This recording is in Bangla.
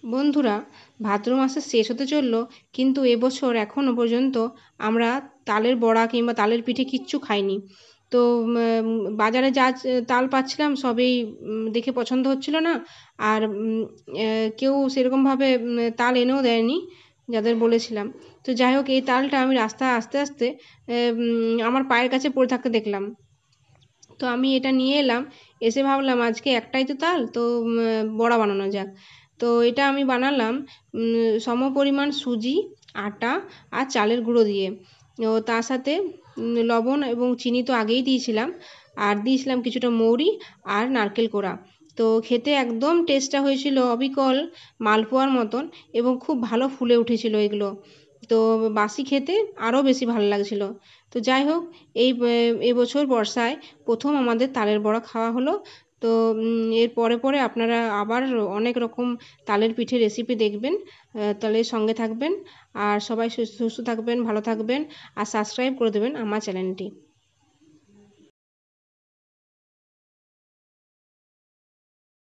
বন্ধুরা, ভাদ্র মাসের শেষ হতে চললো, কিন্তু এবছর এখনও পর্যন্ত আমরা তালের বড়া কিংবা তালের পিঠে কিচ্ছু খাইনি। তো বাজারে যা তাল পাচ্ছিলাম সবই দেখে পছন্দ হচ্ছিল না। আর কেউ সেরকমভাবে তাল এনেও দেয়নি যাদের বলেছিলাম। তো যাই হোক, এই তালটা আমি রাস্তায় আস্তে আস্তে আমার পায়ের কাছে পড়ে থাকতে দেখলাম। তো আমি এটা নিয়ে এলাম, এসে ভাবলাম আজকে একটাই তো তাল, তো বড়া বানানো যাক। তো এটা আমি বানালাম সমপরিমাণ সুজি, আটা আর চালের গুঁড়ো দিয়ে। ও তার সাথে লবণ এবং চিনি তো আগেই দিয়েছিলাম, আর দিয়েছিলাম কিছুটা মৌরি আর নারকেল কোড়া। তো খেতে একদম টেস্টটা হয়েছিল অবিকল মালপোয়ার মতন, এবং খুব ভালো ফুলে উঠেছিল এগুলো। তো বাসি খেতে আরও বেশি ভালো লাগছিল। তো যাই হোক, এবছর বর্ষায় প্রথম আমাদের তালের বড়া খাওয়া হলো। তো এর পরে পরে আপনারা আবার অনেক রকম তালের পিঠে রেসিপি দেখবেন। তাহলে সঙ্গে থাকবেন, আর সবাই সুস্থ থাকবেন, ভালো থাকবেন, আর সাবস্ক্রাইব করে দেবেন আমার চ্যানেলটি।